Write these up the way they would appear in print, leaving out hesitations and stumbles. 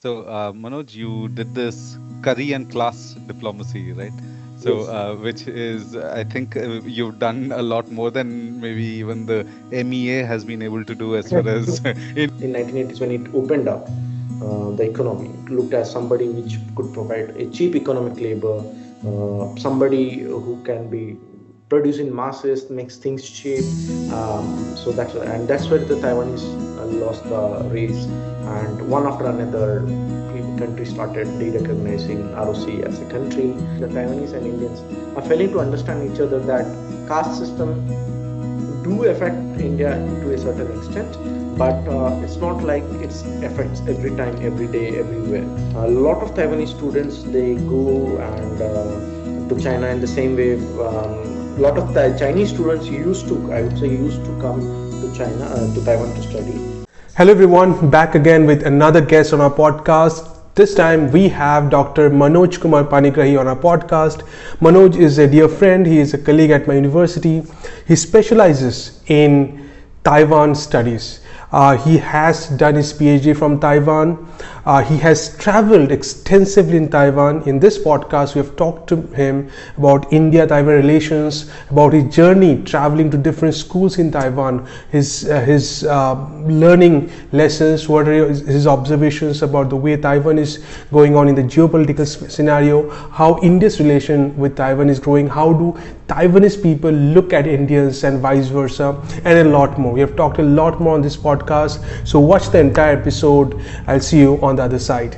So, Manoj, you did this curry and class diplomacy, right? So, Yes. which is, I think, you've done a lot more than maybe even the MEA has been able to do as far as in. In 1980s, when it opened up the economy, it looked as somebody which could provide a cheap economic labor, somebody who can be produced in masses, makes things cheap. So that's where the Taiwanese lost the race, and one after another, countries started de-recognizing ROC as a country. The Taiwanese and Indians are failing to understand each other that caste system do affect India to a certain extent, but it's not like it affects every time, every day, everywhere. A lot of Taiwanese students they go and to China in the same way. A lot of the Chinese students used to, I would say, used to come to China, to Taiwan to study. Hello everyone, back again with another guest on our podcast. This time we have Dr. Manoj Kumar Panigrahi on our podcast. Manoj is a dear friend, he is a colleague at my university. He specializes in Taiwan studies. He has done his PhD from Taiwan. He has traveled extensively in Taiwan. In this podcast, we have talked to him about India-Taiwan relations, about his journey traveling to different schools in Taiwan, his learning lessons, what are his observations about the way Taiwan is going on in the geopolitical scenario, how India's relation with Taiwan is growing, how do Taiwanese people look at Indians and vice versa, and a lot more. We have talked a lot more on this podcast, so watch the entire episode. I'll see you on the other side.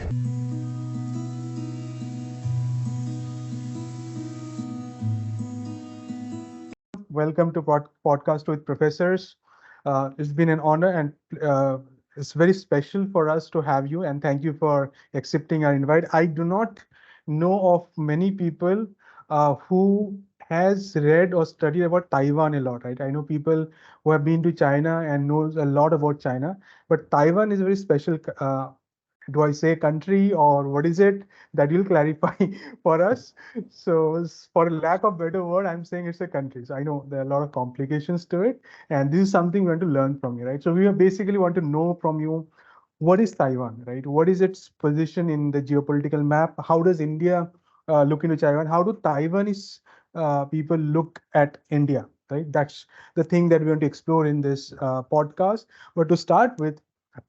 Welcome to podcast with professors. It's been an honor and it's very special for us to have you. And thank you for accepting our invite. I do not know of many people who has read or studied about Taiwan a lot, right? I know people who have been to China and knows a lot about China, but Taiwan is a very special. Do I say country or what is it? That you'll clarify for us. So, for lack of better word, I'm saying it's a country. So I know there are a lot of complications to it, and this is something we want to learn from you, right? So we basically want to know from you what is Taiwan, right? What is its position in the geopolitical map? How does India look into Taiwan? How do Taiwanese people look at India, right? That's the thing that we want to explore in this podcast. But to start with,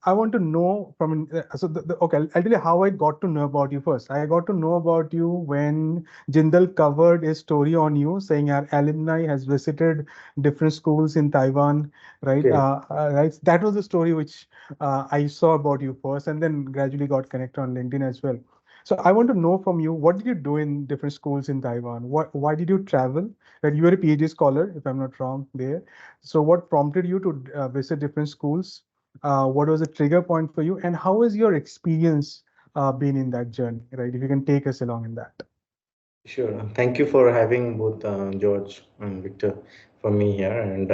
I want to know from okay. I'll tell you how I got to know about you first. I got to know about you when Jindal covered a story on you saying our alumni has visited different schools in Taiwan, right? Okay. Right. That was the story which I saw about you first, and then gradually got connected on LinkedIn as well. So I want to know from you, what did you do in different schools in Taiwan? Why did you travel? That you were a PhD scholar, if I'm not wrong, there. So what prompted you to visit different schools? What was the trigger point for you, and how has your experience been in that journey, right? If you can take us along in that. Sure. Thank you for having both George and Victor for me here. And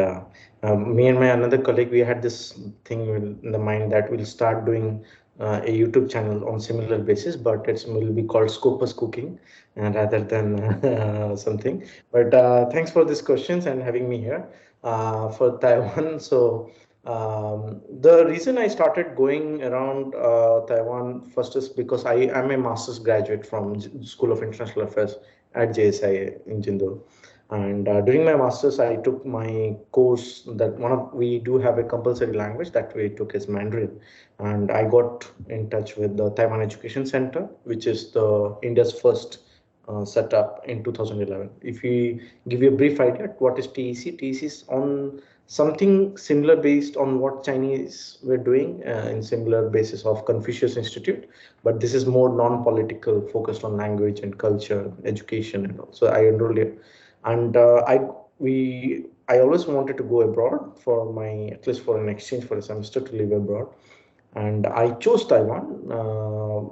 me and my another colleague, we had this thing in the mind that we'll start doing a YouTube channel on similar basis, but it will be called Scopus Cooking rather than something. But thanks for these questions and having me here for Taiwan. So the reason I started going around Taiwan first is because I am a master's graduate from School of International Affairs at JSI in Jindo. And during my master's, I took my course that we do have a compulsory language that we took is Mandarin. And I got in touch with the Taiwan Education Center, which is the India's first set up in 2011. If we give you a brief idea, what is TEC? TEC is on something similar based on what Chinese were doing in similar basis of Confucius Institute, but this is more non-political, focused on language and culture, education, and all. So I enrolled here, and I always wanted to go abroad for my at least for an exchange for a semester to live abroad, and I chose Taiwan.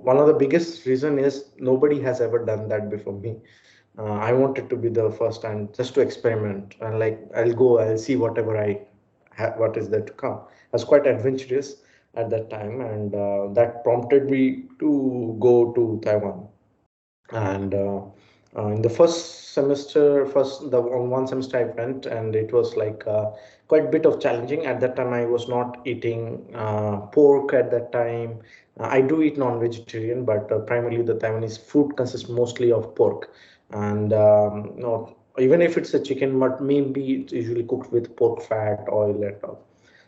One of the biggest reason is nobody has ever done that before me. I wanted to be the first and just to experiment and like I'll go, I'll see whatever I have, what is there to come. I was quite adventurous at that time, and that prompted me to go to Taiwan. And in the first semester, first the on one semester I went, and it was like quite a bit of challenging. At that time I was not eating pork at that time. I do eat non-vegetarian, but primarily the Taiwanese food consists mostly of pork. And no, even if it's a chicken, but maybe it's usually cooked with pork fat, oil, and all.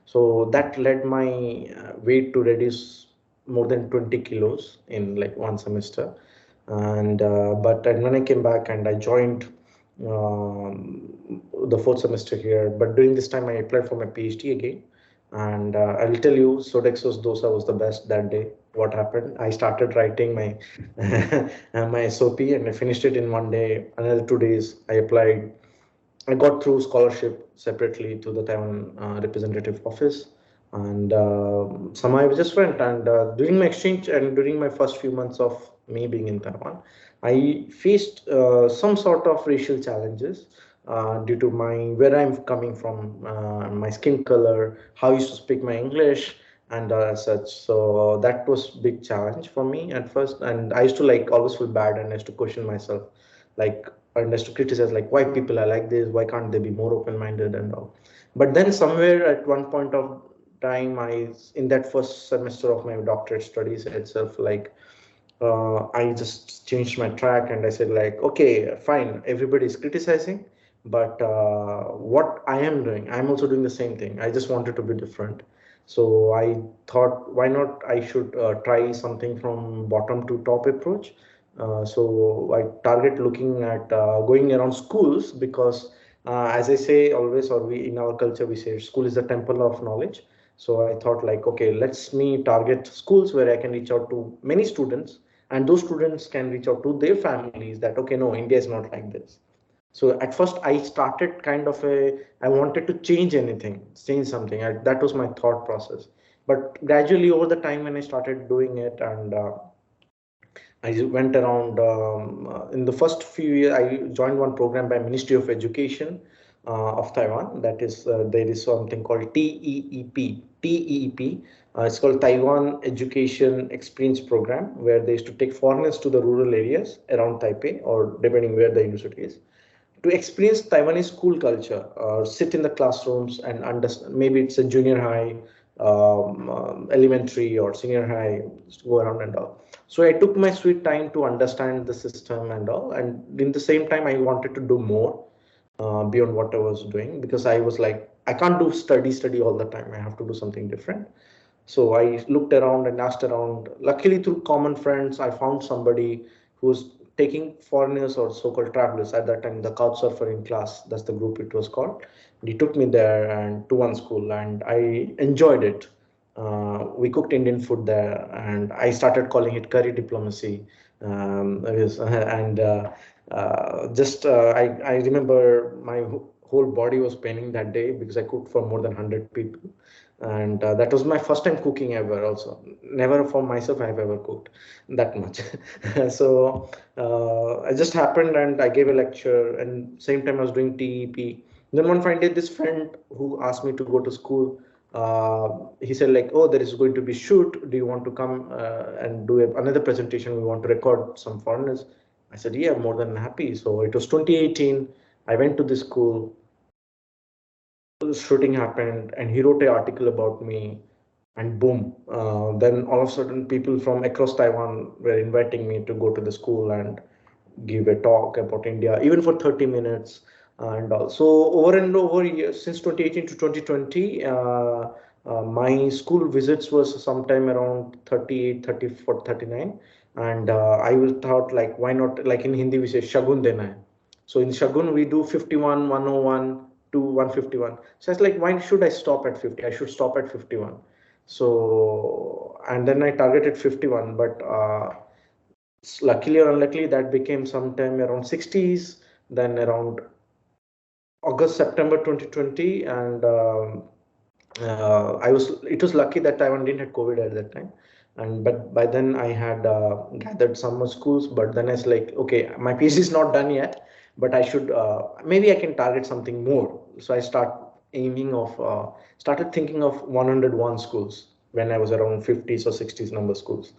So that led my weight to reduce more than 20 kilos in like one semester. And but when I came back and I joined the fourth semester here, but during this time I applied for my PhD again. And I'll tell you, Sodexo's dosa was the best that day. What happened? I started writing my my SOP and I finished it in one day. Another 2 days, I applied. I got through scholarship separately to the Taiwan representative office, and somehow I just went. And during my exchange and during my first few months of me being in Taiwan, I faced some sort of racial challenges due to my where I'm coming from, my skin color, how I used to speak my English, and such. So that was big challenge for me at first, and I used to like always feel bad and I used to question myself, like, and as to criticize like why people are like this, why can't they be more open-minded and all. But then somewhere at one point of time, I in that first semester of my doctorate studies itself, like I just changed my track and I said like, okay, fine, everybody is criticizing, but what I am doing, I'm also doing the same thing. I just wanted to be different. So I thought, why not? I should try something from bottom to top approach. So I target looking at going around schools because, as I say always, or we in our culture we say school is the temple of knowledge. So I thought like, okay, let's me target schools where I can reach out to many students, and those students can reach out to their families that okay, no, India is not like this. So at first I started kind of I wanted to change anything, change something. That was my thought process. But gradually over the time when I started doing it, and I went around in the first few years. I joined one program by Ministry of Education of Taiwan. That is, there is something called TEEP. TEEP. It's called Taiwan Education Experience Program, where they used to take foreigners to the rural areas around Taipei, or depending where the university is, to experience Taiwanese school culture, sit in the classrooms and understand. Maybe it's a junior high, elementary, or senior high, just go around and all. So I took my sweet time to understand the system and all. And in the same time, I wanted to do more beyond what I was doing, because I was like, I can't do study all the time. I have to do something different. So I looked around and asked around. Luckily, through common friends, I found somebody who was taking foreigners or so-called travelers at that time, the couch surfing class. That's the group it was called. And he took me there and to one school, and I enjoyed it. We cooked Indian food there, and I started calling it curry diplomacy. And just I remember my whole body was paining that day because I cooked for more than 100 people. And that was my first time cooking ever. Also, never for myself I have ever cooked that much. So I just happened and I gave a lecture, and same time I was doing TEP. Then one fine day, this friend who asked me to go to school, he said like, oh, there is going to be shoot, do you want to come and do another presentation? We want to record some foreigners. I said, yeah, more than happy. So it was 2018. I went to the school, shooting happened, and he wrote an article about me, and boom, then all of a sudden people from across Taiwan were inviting me to go to the school and give a talk about India, even for 30 minutes. And also over and over years, since 2018 to 2020, my school visits was sometime around 38, 34, 39. And I was thought like, why not, like in Hindi we say shagun dena hai. So in shagun we do 51, 101 to 151. So it's like, why should I stop at 50? I should stop at 51. So, and then I targeted 51, but luckily or unluckily, that became sometime around 60s, then around August, September 2020. And it was lucky that Taiwan didn't have COVID at that time. And but by then I had gathered some more schools, but then I was like, okay, my PhD is not done yet, but I should, maybe I can target something more. So I started thinking of 101 schools when I was around 50s or 60s number schools.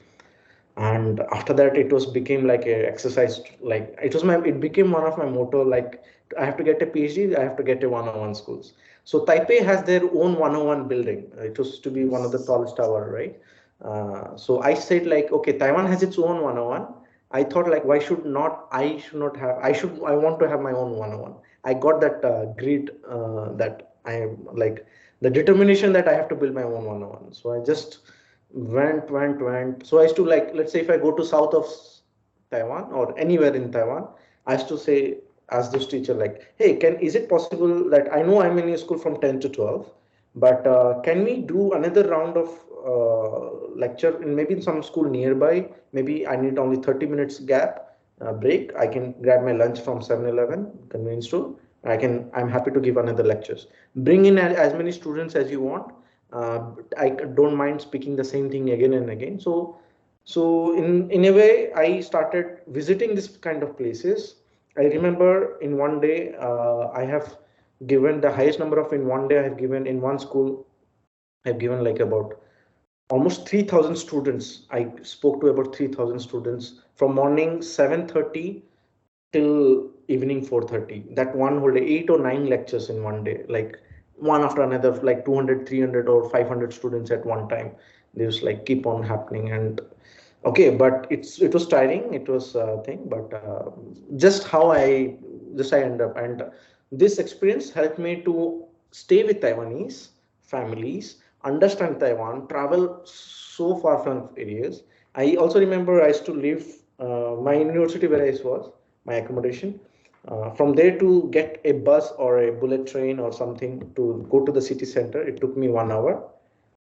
And after that it was became like a exercise, like it became one of my motto, like I have to get a PhD, I have to get a 101 schools. So Taipei has their own 101 building. It used to be one of the tallest tower, right? So I said like, okay, Taiwan has its own 101. I thought like, why should not I should not have I want to have my own 101. I got that greed that I am like the determination that I have to build my own 101. So I just went. So I used to like, let's say if I go to south of Taiwan or anywhere in Taiwan, I used to say, ask this teacher like, hey, is it possible that I know I'm in a school from 10 to 12, but can we do another round of lecture in maybe in some school nearby? Maybe I need only 30 minutes gap break. I can grab my lunch from 7-Eleven convenience store. I'm happy to give another lectures. Bring in as many students as you want. I don't mind speaking the same thing again and again. So in a way, I started visiting this kind of places. I remember in one day, I have given the highest number of in one day I have given in one school. I've given like about almost 3,000 students. I spoke to about 3,000 students from morning 7:30 till evening 4:30. That one whole day, 8 or 9 lectures in one day, like one after another, like 200, 300, or 500 students at one time. They just like keep on happening. And okay, but it was tiring. It was a thing, but just how I end up. And this experience helped me to stay with Taiwanese families, understand Taiwan, travel so far from areas. I also remember I used to leave my university where I was, my accommodation. From there to get a bus or a bullet train or something to go to the city center, it took me 1 hour.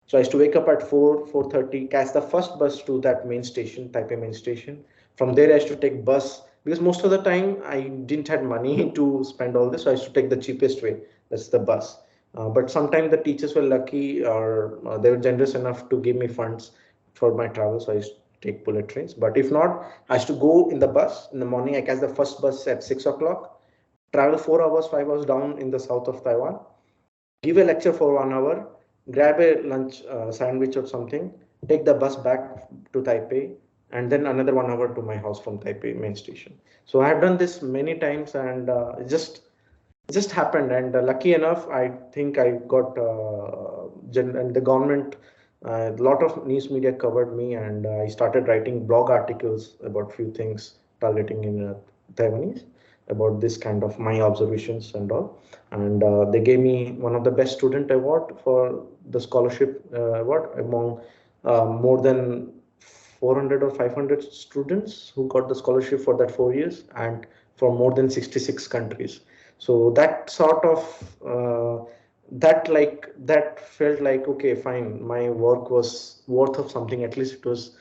So I used to wake up at 4:30, catch the first bus to that main station, Taipei main station. From there, I used to take bus because most of the time I didn't have money to spend all this. So I used to take the cheapest way. That's the bus. But sometimes the teachers were lucky or they were generous enough to give me funds for my travel. So I used to take bullet trains. But if not, I used to go in the bus in the morning. I catch the first bus at 6 o'clock, travel 4 hours, 5 hours down in the south of Taiwan, give a lecture for 1 hour, grab a lunch sandwich or something, take the bus back to Taipei, and then another 1 hour to my house from Taipei main station. So I have done this many times, and it just happened. And lucky enough, I think I got and the government. A lot of news media covered me, and I started writing blog articles about few things targeting in Taiwanese about this kind of my observations and all. And they gave me one of the best student award for the scholarship award among more than 400 or 500 students who got the scholarship for that 4 years and from more than 66 countries. So that sort of that felt like, okay, fine, my work was worth of something, at least it was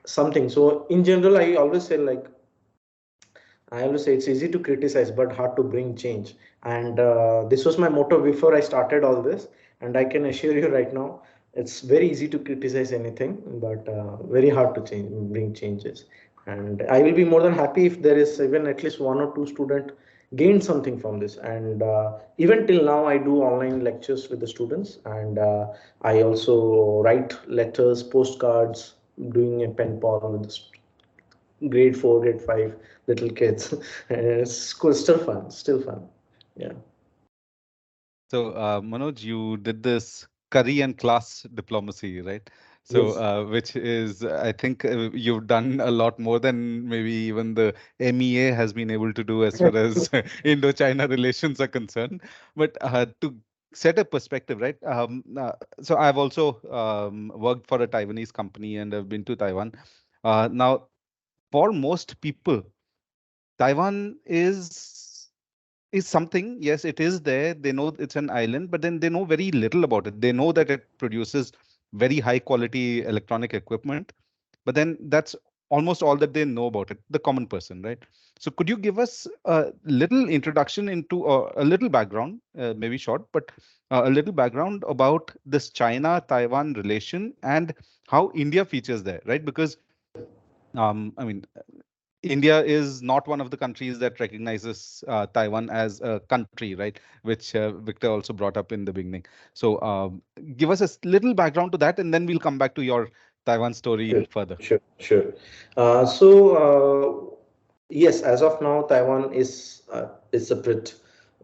something. So in general, I always say it's easy to criticize, but hard to bring change. And this was my motto before I started all this. And I can assure you right now, it's very easy to criticize anything, but very hard to bring changes. And I will be more than happy if there is even at least one or two student gain something from this. And even till now, I do online lectures with the students, and I also write letters, postcards, doing a pen pal with the grade 4, grade 5 little kids. And it's cool, still fun, still fun. Yeah. So, Manoj, you did this curry and class diplomacy, right? So, Yes. which is, I think, you've done a lot more than maybe even the MEA has been able to do as far as Indo-China relations are concerned. But to set a perspective, right? So, I've also worked for a Taiwanese company and I've been to Taiwan. Now, for most people, Taiwan is something. Yes, it is there. They know it's an island, but then they know very little about it. They know that it produces very high quality electronic equipment, but then that's almost all that they know about it, the common person, right? So could you give us a little introduction into a little background, maybe short, but a little background about this China-Taiwan relation and how India features there, right? Because I mean, India is not one of the countries that recognizes Taiwan as a country, right? Which Victor also brought up in the beginning. So give us a little background to that, and then we'll come back to your Taiwan story Sure, further. sure. Yes, as of now, Taiwan is separate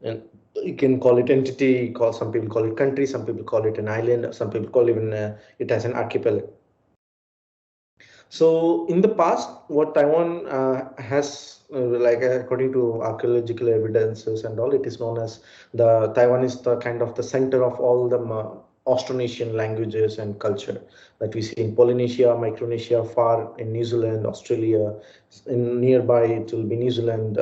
And you can call it entity, call some people call it country, some people call it an island, some people call even it as an archipelago. So in the past, what Taiwan has, like according to archaeological evidences and all, it is known as Taiwan is the kind of the center of all the Austronesian languages and culture that we see in Polynesia, Micronesia, far in New Zealand, Australia, in nearby it will be New Zealand,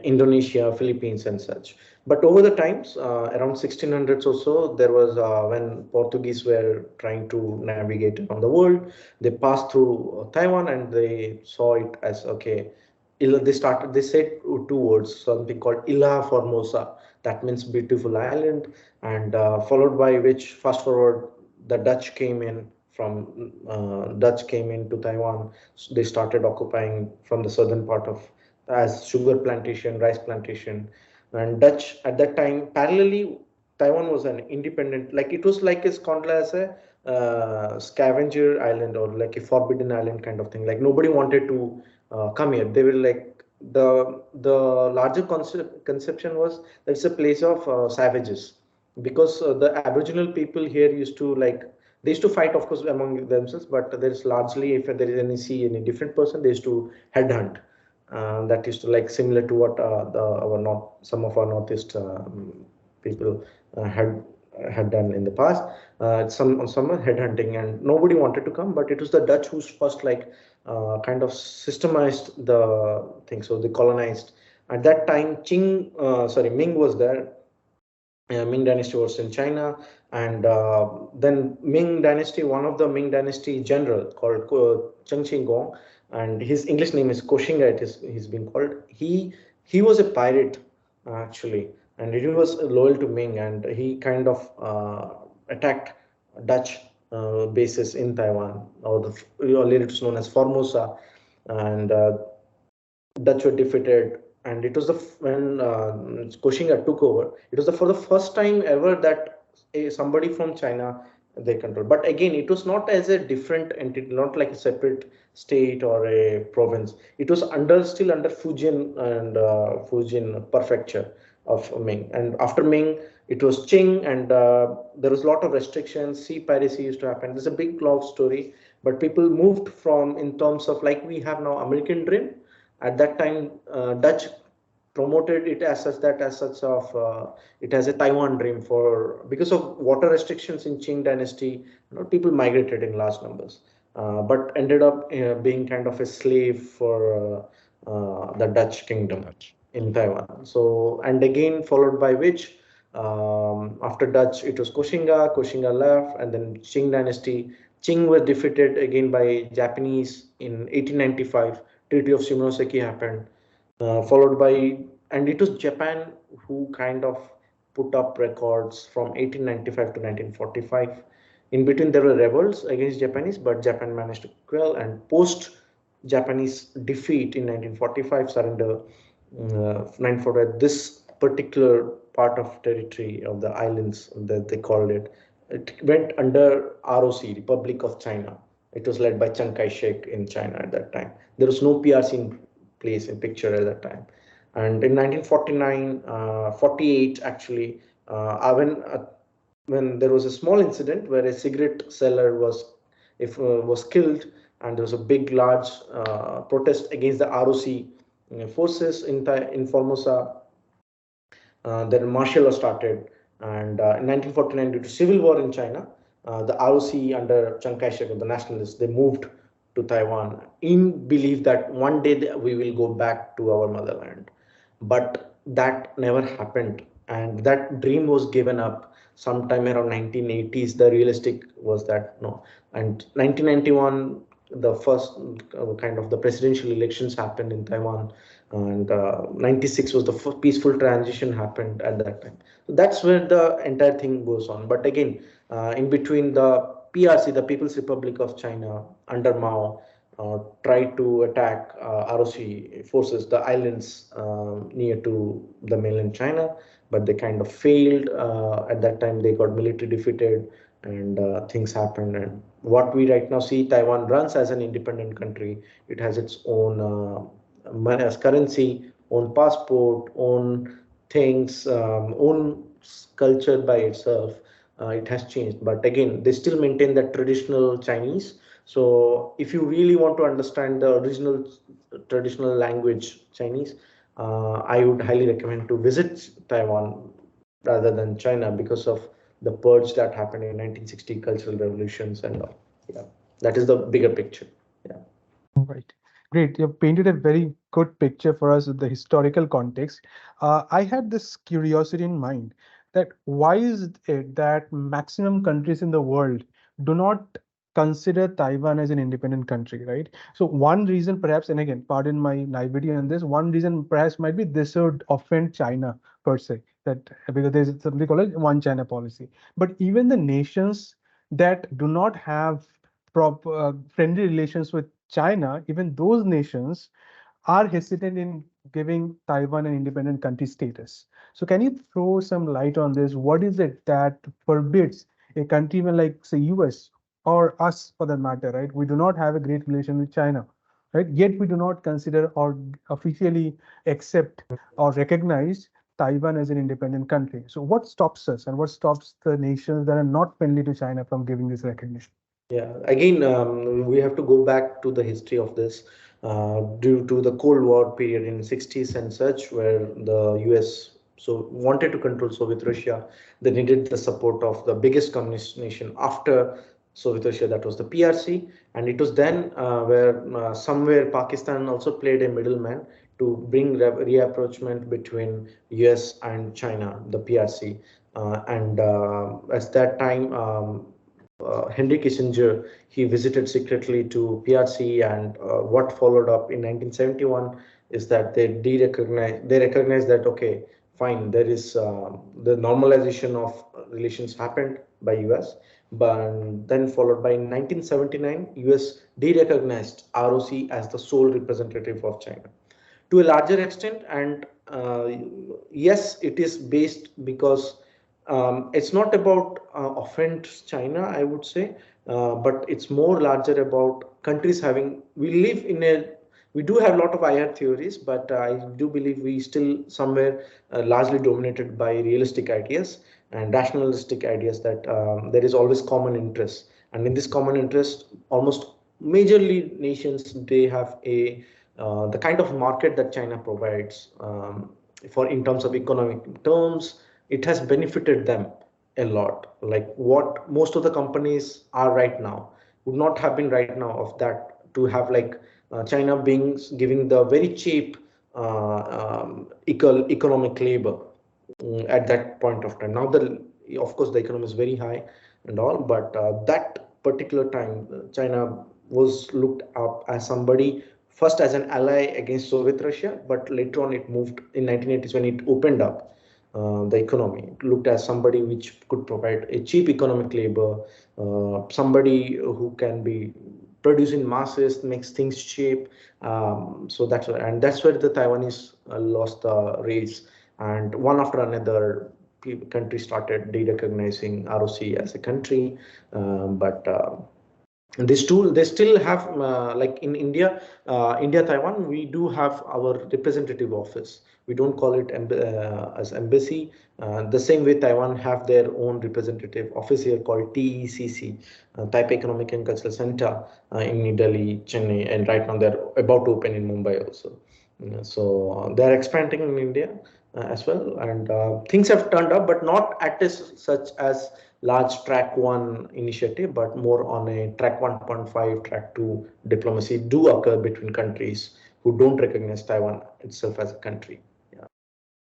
Indonesia, Philippines, and such. But over the times, around 1600s or so, there was when Portuguese were trying to navigate around the world, they passed through Taiwan and they saw it as okay. They said two words, something called Ilha Formosa, that means beautiful island, and followed by which, fast forward, the Dutch came in from Dutch came into Taiwan. So they started occupying from the southern part of as sugar plantation, rice plantation, and Dutch at that time parallelly Taiwan was an independent, like it was like it's called as a scavenger island or like a forbidden island kind of thing. Like nobody wanted to come here. They were like the larger conception was that it's a place of savages because the Aboriginal people here used to like they used to fight, of course, among themselves, but there is largely if there is any different person, they used to headhunt. That used to like similar to what our north some of our northeast people had done in the past. Some headhunting, and nobody wanted to come, but it was the Dutch who's first like kind of systemized the thing. So they colonized. At that time, Ming was there. Ming dynasty was in China, and then Ming dynasty, one of the Ming dynasty general called Cheng Qinggong, and his English name is Koshinga. He's been called. He was a pirate actually, and he was loyal to Ming, and he kind of attacked Dutch bases in Taiwan, or earlier it was known as Formosa, and Dutch were defeated, and it was when Koshinga took over. It was for the first time ever that somebody from China they controlled. But again, it was not as a different entity, not like a separate state or a province. It was still under Fujian and Fujian prefecture of Ming. And after Ming, it was Qing, and there was a lot of restrictions. Sea piracy used to happen. There's a big long story, but people moved from in terms of like we have now American Dream. At that time, Dutch promoted it as such that as such of it has a Taiwan dream for because of water restrictions in Qing dynasty. People migrated in large numbers, but ended up being kind of a slave for the Dutch kingdom Dutch. in Taiwan. So and again followed by which after Dutch it was Koshinga. Koshinga left, and then Qing dynasty. Qing were defeated again by Japanese in 1895. Treaty of Shimonoseki happened, followed by, and it was Japan who kind of put up records from 1895 to 1945. In between, there were rebels against Japanese, but Japan managed to quell, and post Japanese defeat in 1945, surrender 1945, this particular part of territory of the islands that they called it, it went under ROC, Republic of China. It was led by Chiang Kai-shek in China at that time. There was no PRC in place in picture at that time. And in 1949, 48 actually, when there was a small incident where a cigarette seller was killed, and there was a big large protest against the ROC forces in Formosa. Then martial law started, and in 1949, due to civil war in China, the ROC under Chiang Kai-shek, the nationalists, they moved to Taiwan in belief that one day we will go back to our motherland. But that never happened, and that dream was given up sometime around 1980s. The realistic was that no, and 1991, the first kind of the presidential elections happened in Taiwan, and 96 was the peaceful transition happened at that time. So that's where the entire thing goes on. But again, in between, the PRC, the People's Republic of China under Mao, tried to attack ROC forces, the islands near to the mainland China, but they kind of failed. At that time, they got military defeated, and things happened. And what we right now see, Taiwan runs as an independent country. It has its own money as currency, own passport, own things, own culture by itself. It has changed, but again, they still maintain that traditional Chinese. So if you really want to understand the original traditional language Chinese, I would highly recommend to visit Taiwan rather than China because of the purge that happened in 1960 cultural revolutions and all. Yeah, that is the bigger picture. Yeah. Right. Great. You've painted a very good picture for us with the historical context. I had this curiosity in mind that why is it that maximum countries in the world do not consider Taiwan as an independent country, right? So one reason perhaps, and again, pardon my naivety on this, one reason perhaps might be this would offend China per se, that because there's something called a one China policy. But even the nations that do not have friendly relations with China, even those nations are hesitant in giving Taiwan an independent country status. So, can you throw some light on this? What is it that forbids a country even like, say, US or us for that matter, right? We do not have a great relation with China, right? Yet we do not consider or officially accept or recognize Taiwan as an independent country. So, what stops us and what stops the nations that are not friendly to China from giving this recognition? Yeah, again, we have to go back to the history of this due to the Cold War period in 60s and such, where the US wanted to control Soviet Russia. They needed the support of the biggest communist nation after Soviet Russia, that was the PRC, and it was then where somewhere Pakistan also played a middleman to bring reapproachment between US and China, the PRC, and at that time. Henry Kissinger, he visited secretly to PRC, and what followed up in 1971 is that they recognize that okay, fine, there is the normalization of relations happened by US, but then followed by 1979, US de-recognized ROC as the sole representative of China to a larger extent, and yes, it is based because it's not about offend China, I would say, but it's more larger about countries having. We live in a. We do have a lot of IR theories, but I do believe we still somewhere largely dominated by realistic ideas and rationalistic ideas that there is always common interest, and in this common interest, almost majorly nations they have a the kind of market that China provides for in terms of economic terms, it has benefited them a lot. Like what most of the companies are right now would not have been right now of that to have like China being giving the very cheap economic labor at that point of time. Now the of course the economy is very high and all, but that particular time China was looked up as somebody first as an ally against Soviet Russia, but later on it moved in 1980s when it opened up the economy. It looked as somebody which could provide a cheap economic labor, somebody who can be producing masses, makes things cheap. So that's where the Taiwanese lost the race, and one after another countries started de-recognizing ROC as a country, but they still have like in India Taiwan, we do have our representative office. We don't call it as embassy. The same way Taiwan have their own representative office here called TECC, Taipei Economic and Cultural Center, in New Delhi, Chennai, and right now they're about to open in Mumbai also. So they're expanding in India as well, and things have turned up, but not at this such as large track 1 initiative, but more on a track 1.5, track 2 diplomacy do occur between countries who don't recognize Taiwan itself as a country. Yeah.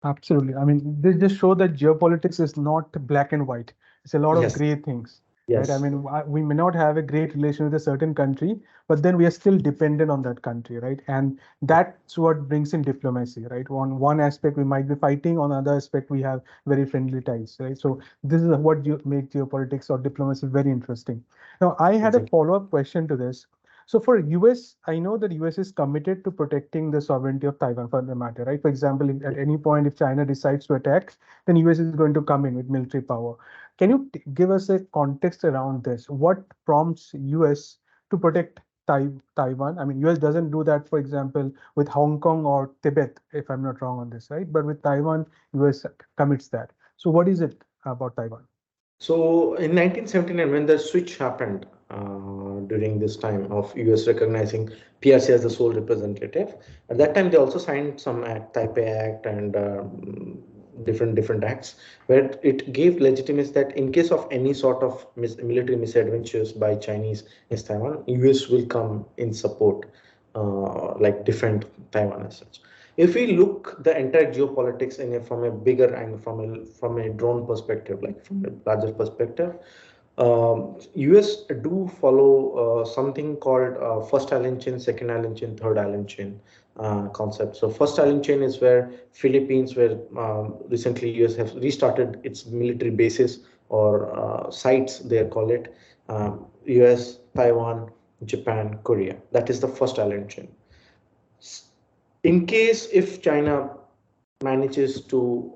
Absolutely. I mean, they just show that geopolitics is not black and white. It's a lot of Yes. gray things, right? I Yes. mean, we may not have a great relation with a certain country, but then we are still dependent on that country, right? And that's what brings in diplomacy, right? On one aspect, we might be fighting. On another aspect, we have very friendly ties, right? So this is what you make geopolitics or diplomacy very interesting. Now, I had a Exactly. follow-up question to this. So for US, I know that US is committed to protecting the sovereignty of Taiwan for the matter, right? For example, at any point, if China decides to attack, then US is going to come in with military power. Can you give us a context around this? What prompts US to protect Taiwan? I mean, US doesn't do that, for example, with Hong Kong or Tibet, if I'm not wrong on this, right? But with Taiwan, US commits that. So what is it about Taiwan? So in 1979, when the switch happened during this time of US recognizing PRC as the sole representative, at that time they also signed some act, Taipei Act, and different acts where it gave legitimacy that in case of any sort of military misadventures by Chinese in Taiwan, US will come in support, like defend Taiwan as such. If we look the entire geopolitics in from a bigger angle, from a drone perspective, like from a larger perspective, US do follow something called first island chain, second island chain, third island chain concept. So first island chain is where Philippines, where recently US have restarted its military bases or sites, they call it, US, Taiwan, Japan, Korea. That is the first island chain. In case if China manages to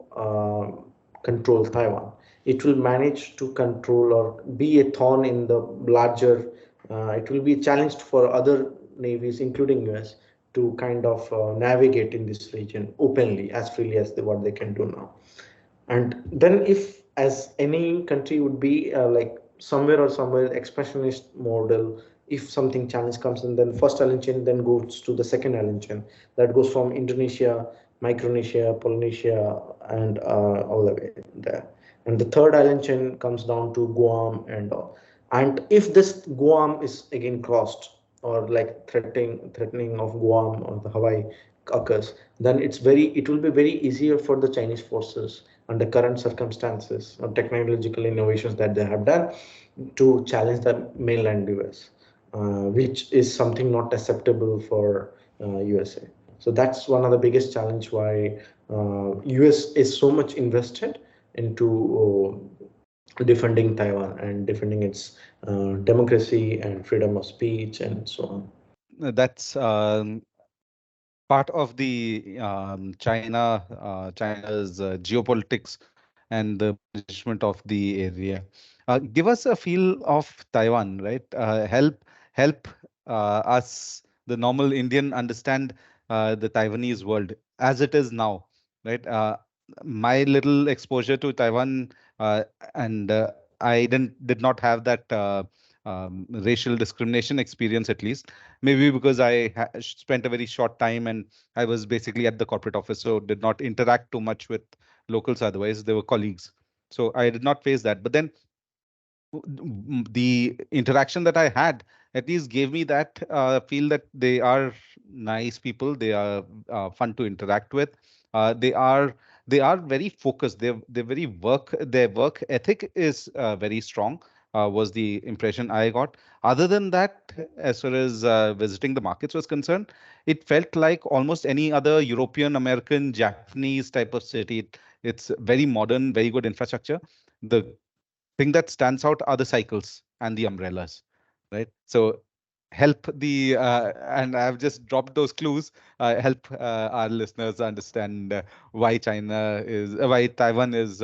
control Taiwan, it will manage to control or be a thorn in the larger. It will be challenged for other navies, including US, to kind of navigate in this region openly, as freely as what they can do now. And then if as any country would be like somewhere expressionist model, if something challenge comes in, then first island chain then goes to the second island chain that goes from Indonesia, Micronesia, Polynesia, and all the way there. And the third island chain comes down to Guam and all. And if this Guam is again crossed, or like threatening of Guam or the Hawaii occurs, then it will be very easier for the Chinese forces under current circumstances or technological innovations that they have done to challenge the mainland US, which is something not acceptable for USA. So that's one of the biggest challenge why US is so much invested into defending Taiwan and defending its democracy and freedom of speech and so on. That's part of the China's geopolitics and the management of the area. Give us a feel of Taiwan, right? Help us, the normal Indian, understand the Taiwanese world as it is now, right? My little exposure to Taiwan, and I did not have that racial discrimination experience, at least. Maybe because I spent a very short time and I was basically at the corporate office, so did not interact too much with locals. Otherwise, they were colleagues. So I did not face that. But then the interaction that I had at least gave me that feel that they are nice people. They are fun to interact with. They are very focused. They're very Their work ethic is very strong. Was the impression I got. Other than that, as far as visiting the markets was concerned, it felt like almost any other European, American, Japanese type of city. It's very modern, very good infrastructure. The thing that stands out are the cycles and the umbrellas, right? So help the and I've just dropped those clues. Help our listeners understand why Taiwan is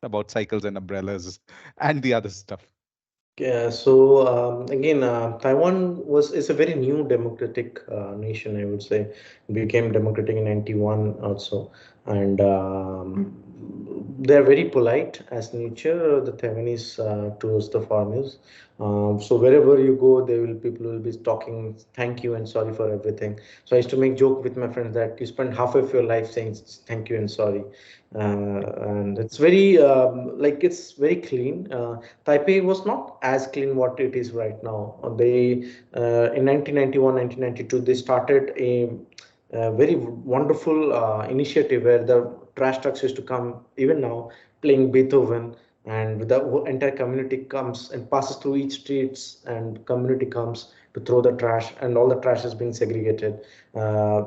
about cycles and umbrellas and the other stuff. Yeah, so again, Taiwan is a very new democratic nation, I would say. It became democratic in 91 also, and they're very polite as nature, the Taiwanese towards the foreigners. So wherever you go, people will be talking thank you and sorry for everything. So I used to make joke with my friends that you spend half of your life saying thank you and sorry, and it's very it's very clean. Taipei was not as clean what it is right now. They in 1991, 1992, they started a very wonderful initiative where the trash trucks used to come even now playing Beethoven, and the entire community comes and passes through each streets, and community comes to throw the trash, and all the trash is being segregated. Uh,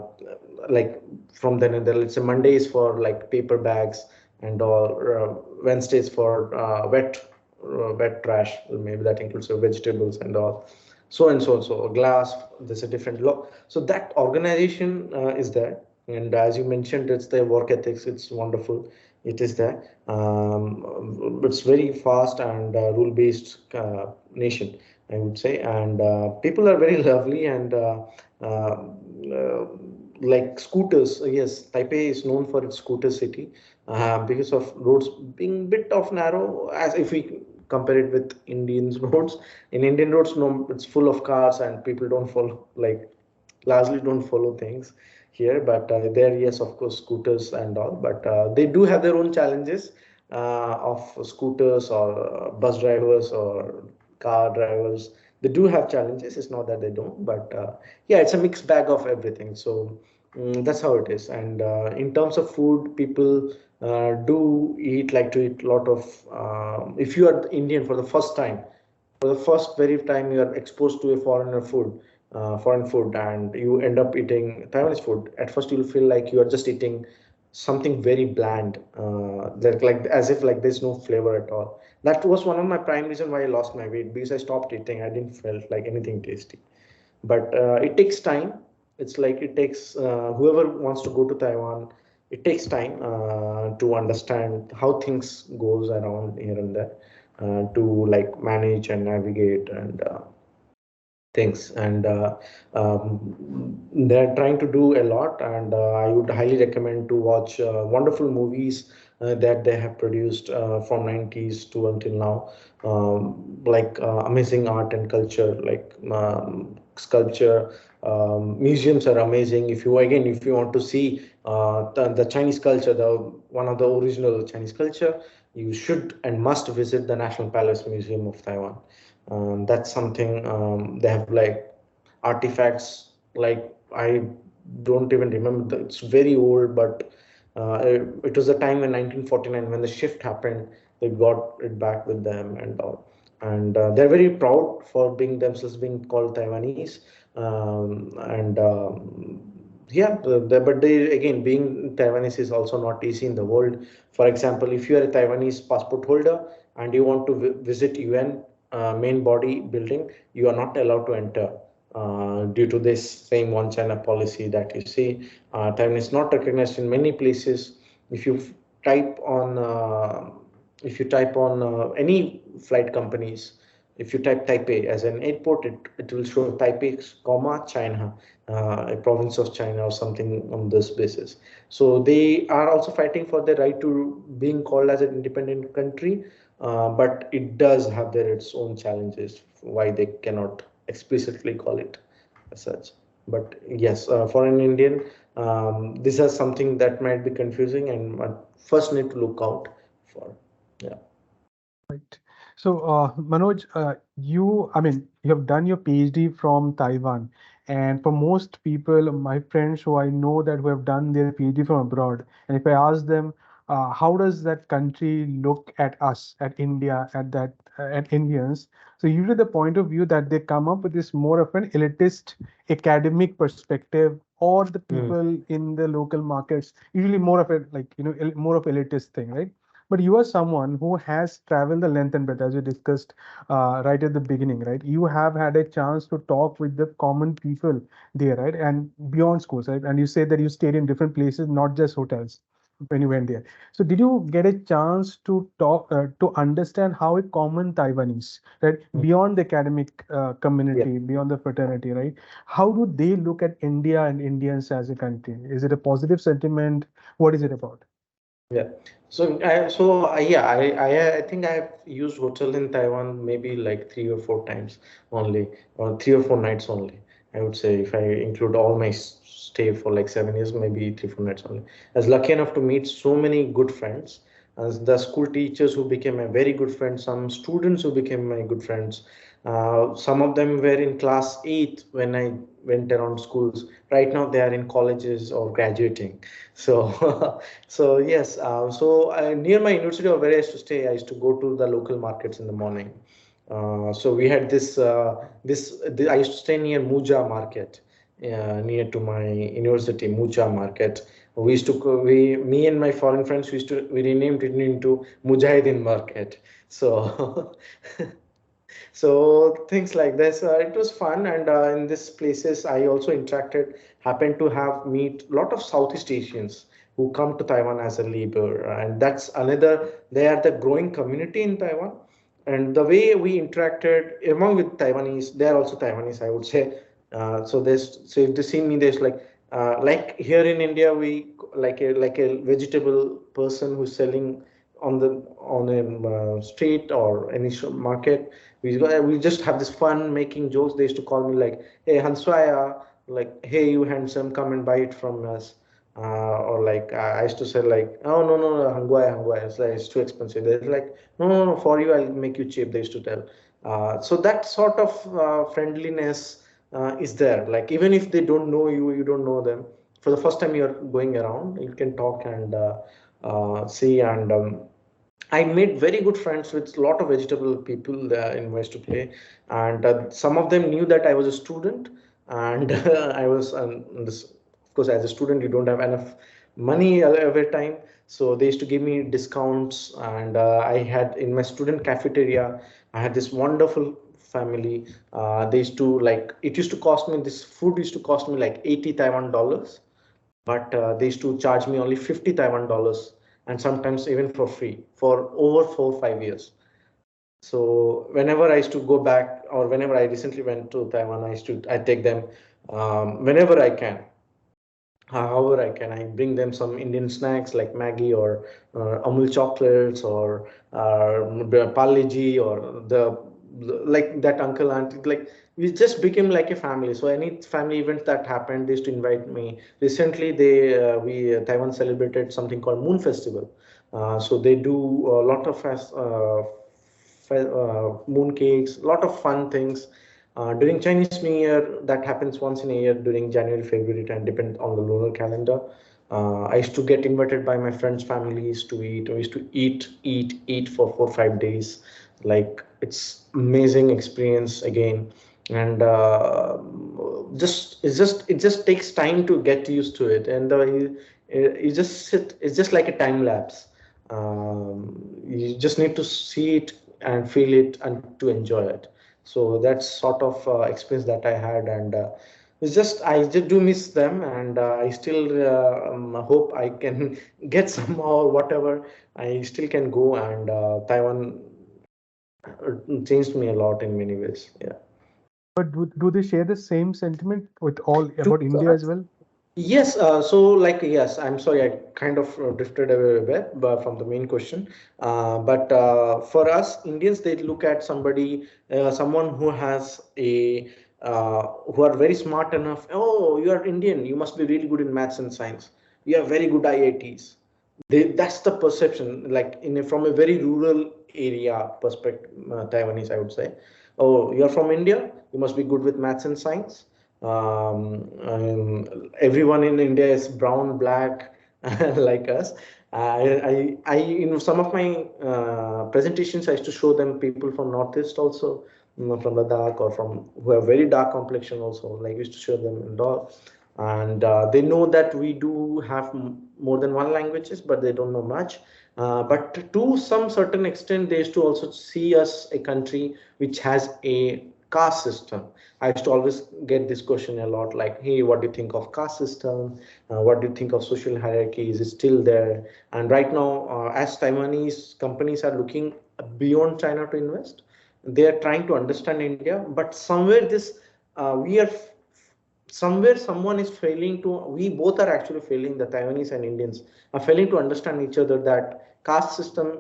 like from then and there, let's say Mondays for like paper bags and all, Wednesdays for wet trash. Maybe that includes vegetables and all, so and so and so glass. There's a different law. So that organization is there, and as you mentioned, it's their work ethics. It's wonderful. It is there. It's very fast and rule based nation. I would say. And people are very lovely and uh, uh, like scooters. Yes, Taipei is known for its scooter city because of roads being bit of narrow. As if we compare it with Indian roads, in Indian roads, no, it's full of cars and people don't follow, like largely don't follow things here. But there, yes, of course, scooters and all, but they do have their own challenges of scooters or bus drivers or car drivers. They do have challenges, it's not that they don't, but yeah, it's a mixed bag of everything. So that's how it is. And in terms of food, people do eat, like to eat a lot of if you are Indian for the first time, for the first very time you are exposed to a foreign food, and you end up eating Taiwanese food. At first, you'll feel like you are just eating something very bland, like as if like there's no flavor at all. That was one of my prime reason why I lost my weight, because I stopped eating. I didn't felt like anything tasty. But it takes time. It's like it takes whoever wants to go to Taiwan. It takes time to understand how things goes around here and there, to like manage and navigate and things. And they're trying to do a lot, and I would highly recommend to watch wonderful movies that they have produced from 90s to until now, like amazing art and culture, like sculpture. Museums are amazing. If you, again, if you want to see the Chinese culture, the one of the original Chinese culture, you should and must visit the National Palace Museum of Taiwan. That's something. They have like artifacts, like I don't even remember it's very old, but it was a time in 1949 when the shift happened. They got it back with them and all. And they're very proud for being themselves being called Taiwanese. And yeah, but they, again, being Taiwanese is also not easy in the world. For example, if you are a Taiwanese passport holder and you want to visit UN main body building, you are not allowed to enter due to this same one China policy that you see. Taiwan is not recognized in many places. If you type on any flight companies, if you type Taipei as an airport, it will show Taipei, comma, China, a province of China or something on this basis. So they are also fighting for the right to being called as an independent country, but it does have its own challenges why they cannot explicitly call it as such. But yes, for an Indian, this is something that might be confusing and first need to look out for. Yeah. Right. So, Manoj, I mean, you have done your PhD from Taiwan, and for most people, my friends who I know that who have done their PhD from abroad, and if I ask them, how does that country look at us, at India, at Indians? So usually the point of view that they come up with is more of an elitist academic perspective, or the Mm. people in the local markets, usually more of a like more of elitist thing, right? But you are someone who has traveled the length and breadth, as we discussed right at the beginning, right? You have had a chance to talk with the common people there, right? And beyond schools, right? And you say that you stayed in different places, not just hotels when you went there. So did you get a chance to talk, to understand how a common Taiwanese, right? Mm. Beyond the academic Yeah. community, beyond the fraternity, right? How do they look at India and Indians as a country? Is it a positive sentiment? What is it about? Yeah. Yeah, I think I've used hotel in Taiwan maybe like 3 or 4 times only, or 3 or 4 nights only. I would say if I include all my stay for like 7 years, maybe 3 or 4 nights only. I was lucky enough to meet so many good friends, as the school teachers who became my very good friends, some students who became my good friends. Some of them were in class 8 when I went around schools. Right now they are in colleges or graduating. So so yes, near my university or where I used to stay, I used to go to the local markets in the morning. So we had I used to stay near Muja Market, near to my university, Muja Market. We used to me and my foreign friends, we renamed it into Mujahideen Market. So so things like this, it was fun. And in these places I also happened to have meet a lot of Southeast Asians who come to Taiwan as a labor, and that's another, they are the growing community in Taiwan. and the way we interacted among with Taiwanese, they are also Taiwanese, I would say. So if they see me, there's like here in India, we like a vegetable person who's selling on a street or any market. We just have this fun making jokes. They used to call me like, "Hey Hanswaya," like, "Hey you handsome, come and buy it from us." Or like I used to say like, "Oh no, hangwai hangwai," it's too expensive. They're like, "No, for you I'll make you cheap," they used to tell. So that sort of friendliness is there. Like even if they don't know you, you don't know them, for the first time you're going around, you can talk and see. And I made very good friends with a lot of vegetable people in West to play, and some of them knew that I was a student, and I was this. Of course, as a student, you don't have enough money every time, so they used to give me discounts, and I had in my student cafeteria, I had this wonderful family. They used to like it used to cost me this food used to cost me like 80 Taiwan dollars, but they used to charge me only 50 Taiwan dollars, and sometimes even for free for over 4 or 5 years. So whenever I used to go back, or whenever I recently went to Taiwan, I take them whenever I can. However, I bring them some Indian snacks like Maggie or Amul chocolates or Parle-G or the like that uncle auntie. Like we just became like a family. So any family event that happened, they used to invite me. Recently, we Taiwan celebrated something called Moon Festival. So they do a lot of moon cakes, a lot of fun things. During Chinese New Year, that happens once in a year during January, February time, depend on the lunar calendar. I used to get invited by my friends' families to eat. I used to eat for 4 or 5 days. Like it's amazing experience again, and it just takes time to get used to it, and you just sit. It's just like a time lapse. You just need to see it and feel it and to enjoy it. So that's sort of experience that I had, and it's just I just do miss them, and I still hope I can get some or whatever. I still can go, and Taiwan changed me a lot in many ways. Yeah. But do they share the same sentiment with all To about India as well? Yes, yes, I'm sorry, I kind of drifted away a bit but from the main question. But for us Indians, they look at somebody, someone who has who are very smart enough. Oh, you are Indian, you must be really good in maths and science. You have very good IITs. That's the perception, like from a very rural area perspective, Taiwanese, I would say. Oh, you're from India, you must be good with maths and science. Everyone in India is brown, black, like us. In some of my presentations, I used to show them people from Northeast also, from Ladakh or from who have very dark complexion also. Like used to show them and all, and they know that we do have more than one languages, but they don't know much. But to some certain extent, they used to also see us a country which has a caste system. I used to always get this question a lot, like, "Hey, what do you think of caste system? What do you think of social hierarchy? Is it still there?" And right now, as Taiwanese companies are looking beyond China to invest, they are trying to understand India. But somewhere we are somewhere someone is failing to. We both are actually failing. The Taiwanese and Indians are failing to understand each other, that caste system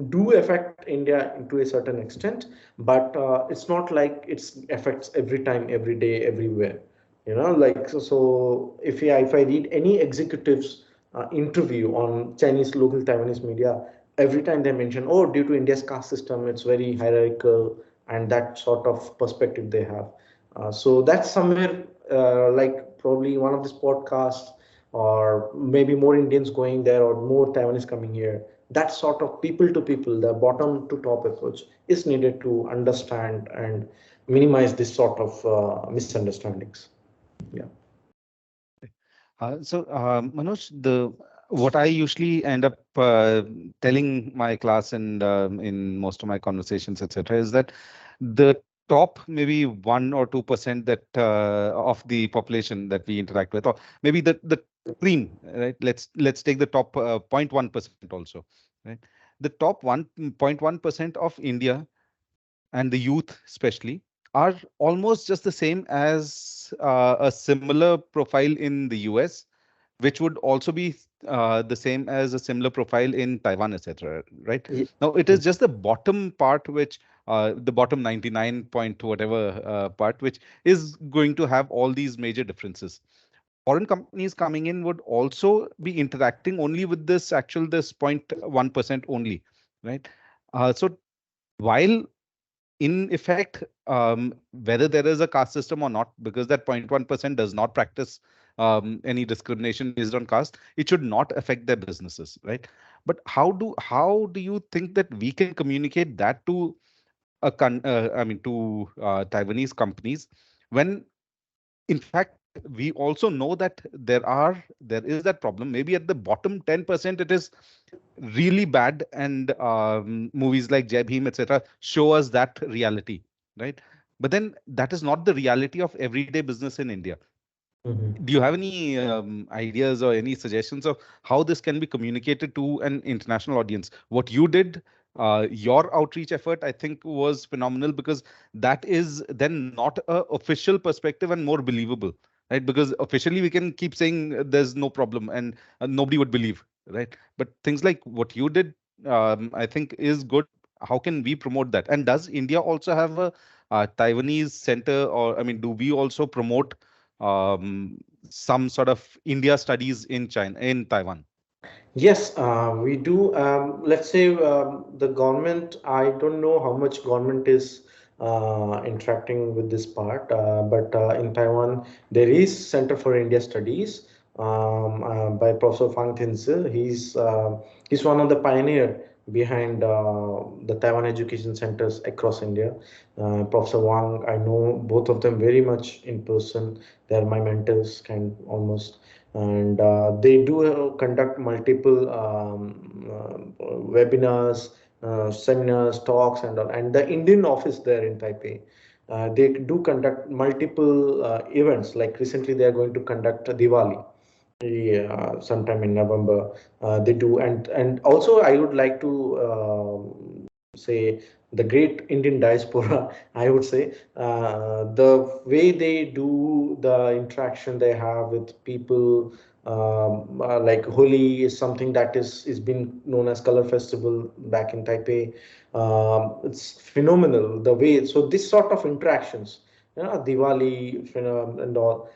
do affect India to a certain extent, but it's not like it affects every time, every day, everywhere. Like if I read any executives interview on Chinese local Taiwanese media, every time they mention, oh, due to India's caste system, it's very hierarchical, and that sort of perspective they have. So that's somewhere like probably one of these podcasts, or maybe more Indians going there or more Taiwanese coming here. That sort of people to people, the bottom to top approach is needed to understand and minimize this sort of misunderstandings. Yeah. Manoj, the what I usually end up telling my class and in most of my conversations, etc., is that the top maybe 1 or 2% that of the population that we interact with, or maybe the cream, right? Let's take the top 0.1% also, right? the top 1.1% of India and the youth especially are almost just the same as a similar profile in the US, which would also be the same as a similar profile in Taiwan, etc. Right Ye- now, it is just the bottom part, which the bottom 99 point whatever part, which is going to have all these major differences. Foreign companies coming in would also be interacting only with this 0.1% only, right? So while in effect, whether there is a caste system or not, because that 0.1% does not practice any discrimination based on caste, it should not affect their businesses, right? But how do you think that we can communicate that to Taiwanese companies, when in fact we also know that there is that problem. Maybe at the bottom 10% it is really bad, and movies like Jai Bhim, etc., show us that reality, right? But then that is not the reality of everyday business in India. Mhm. Do you have any ideas or any suggestions of how this can be communicated to an international audience? What you did, your outreach effort, I think, was phenomenal, because that is then not a official perspective and more believable, right? Because officially we can keep saying there's no problem, and nobody would believe, right? But things like what you did, I think, is good. How can we promote that? And does India also have a Taiwanese center, or do we also promote some sort of India studies in China, in Taiwan? Yes, we do. Let's say the government, I don't know how much government is interacting with this part, but in Taiwan, there is Center for India Studies by Professor Fang Tinzi. He's one of the pioneer behind the Taiwan education centers across India. Professor Wang, I know both of them very much in person. They're my mentors, kind almost, and they do conduct multiple webinars, seminars, talks, and all. And the Indian office there in Taipei, they do conduct multiple events. Like recently, they are going to conduct Diwali. Yeah, sometime in November, they do, and also I would like to say the great Indian diaspora. I would say the way they do the interaction they have with people, like Holi is something that is been known as Color Festival back in Taipei. It's phenomenal the way. So this sort of interactions, Diwali, and all.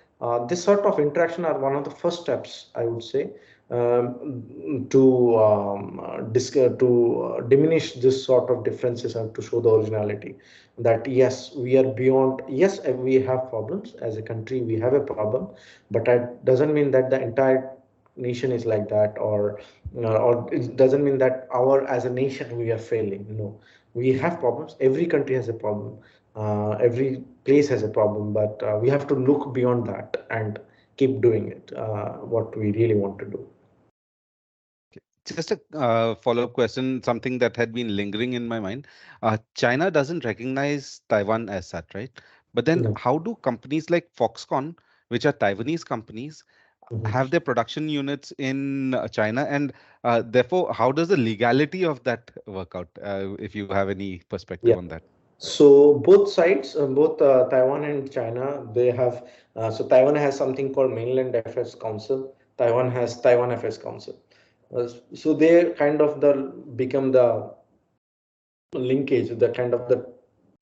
This sort of interaction are one of the first steps, I would say, to diminish this sort of differences and to show the originality. That yes, we are beyond. Yes, we have problems as a country. We have a problem, but that doesn't mean that the entire nation is like that, or it doesn't mean that our as a nation we are failing. No, we have problems. Every country has a problem. Every place has a problem, but we have to look beyond that and keep doing it. What we really want to do. Just a follow-up question, something that had been lingering in my mind. China doesn't recognize Taiwan as such, right? But then No. how do companies like Foxconn, which are Taiwanese companies, Mhm. have their production units in China? And therefore, how does the legality of that work out? If you have any perspective Yeah. on that. So both sides, both Taiwan and China, they have. So Taiwan has something called Mainland Affairs Council. Taiwan has Taiwan Affairs Council. So they kind of become the linkage, the kind of the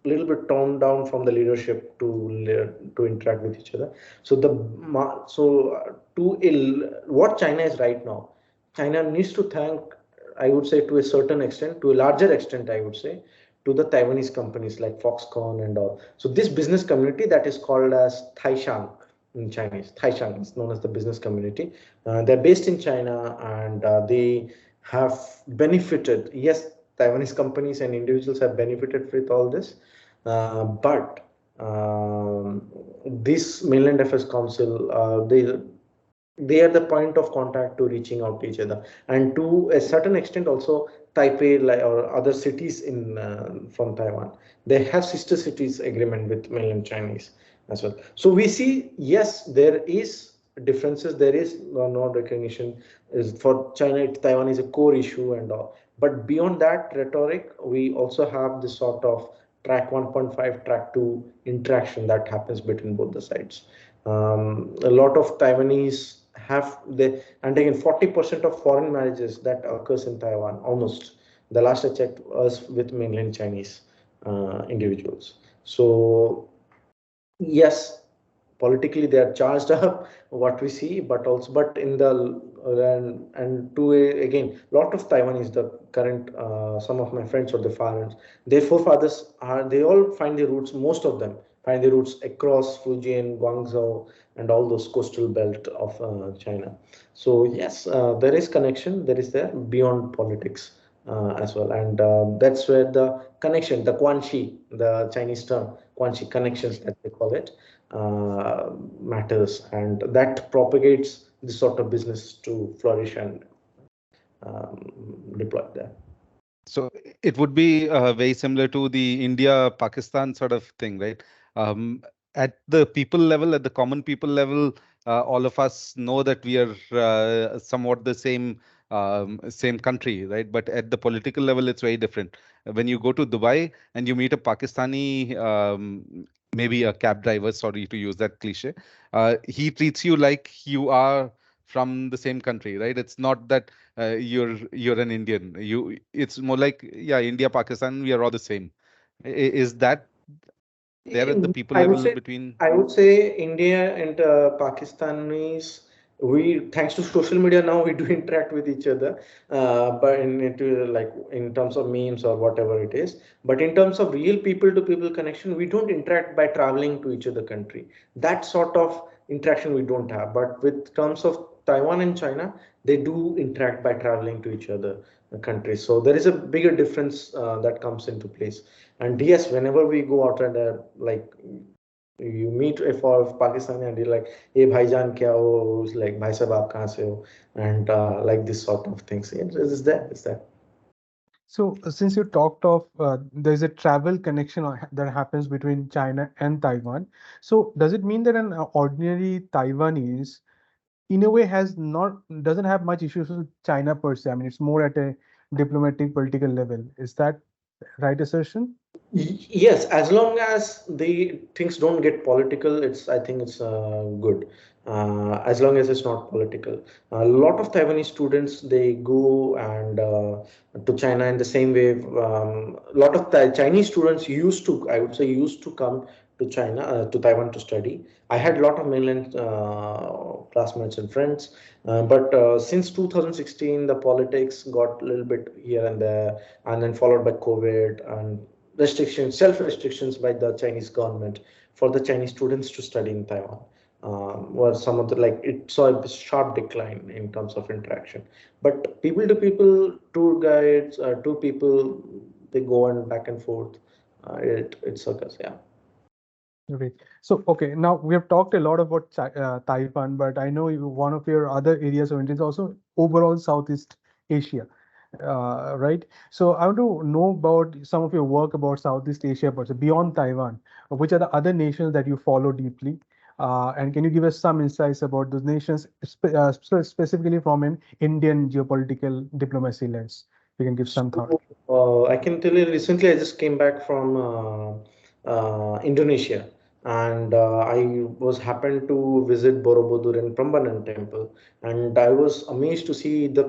little bit toned down from the leadership to interact with each other. So what China is right now, China needs to thank, I would say, to a certain extent, to a larger extent, I would say, to the Taiwanese companies like Foxconn and all. So this business community that is called as Taishang in Chinese, Taishang is known as the business community. They're based in China, and they have benefited. Yes, Taiwanese companies and individuals have benefited with all this, but this Mainland Affairs Council, they are the point of contact to reaching out to each other, and to a certain extent also Taipei, like, or other cities in from Taiwan, they have sister cities agreement with mainland Chinese as well. So we see, yes, there is differences, there is no recognition is for China. Taiwan is a core issue and all, But beyond that rhetoric, we also have this sort of track 1.5, track 2 interaction that happens between both the sides. A lot of Taiwanese have they, and again 40% of foreign marriages that occurs in Taiwan, almost the last I checked was with mainland Chinese individuals. So yes, politically they are charged up, what we see, but also but in the and to again lot of Taiwanese, the current some of my friends or the foreigners, their forefathers are, they all find their roots, most of them find their roots across Fujian, Guangzhou, and all those coastal belt of China. So yes, there is connection, there is there beyond politics as well, and that's where the connection, the Guanxi, the Chinese term Guanxi connections that they call it, matters, and that propagates this sort of business to flourish and deploy there. So it would be very similar to the India-Pakistan sort of thing, right? Um, at the people level, at the common people level, all of us know that we are somewhat the same country, right? But at the political level, it's very different. When you go to Dubai and you meet a Pakistani, maybe a cab driver, sorry to use that cliche, he treats you like you are from the same country, right? It's not that you're an Indian. It's more like, yeah, India, Pakistan, we are all the same. Is that there at the people I would level say, between? India and Pakistanis. We, thanks to social media now, we do interact with each other, but in into like in terms of memes or whatever it is. But in terms of real people to people connection, we don't interact by traveling to each other country. That sort of interaction we don't have. But with terms of Taiwan and China, they do interact by traveling to each other countries. So there is a bigger difference that comes into place. And yes, whenever we go out and like you meet a for Pakistani and you're like, "Hey, bhaijan, kya ho?" Who's like, "Bhai sahab, aap kahan se ho?" And like this sort of things. Yeah, it's there. It's there. So, since you talked of there's a travel connection that happens between China and Taiwan. So, does it mean that an ordinary Taiwanese, in a way, has not doesn't have much issues with China per se? I mean, it's more at a diplomatic, political level. Is that right assertion? Yes, as long as the things don't get political, I think it's good. As long as it's not political. A lot of Taiwanese students, they go and to China in the same way. A lot of Chinese students used to, I would say, used to come to China, to Taiwan to study. I had a lot of mainland classmates and friends, but since 2016, the politics got a little bit here and there, and then followed by COVID and restrictions, self-restrictions by the Chinese government for the Chinese students to study in Taiwan. Were some of the, like, it saw a sharp decline in terms of interaction. But people to people, tour guides, two people, they go and back and forth. It circles, yeah. Great. So, okay, now we have talked a lot about Taiwan, but I know one of your other areas of interest is also overall Southeast Asia, right? So, I want to know about some of your work about Southeast Asia, but beyond Taiwan. Which are the other nations that you follow deeply? And can you give us some insights about those nations, specifically from an Indian geopolitical diplomacy lens? You can give some thought. So, I can tell you recently I just came back from Indonesia, and I was happened to visit Borobudur and Prambanan temple, and I was amazed to see the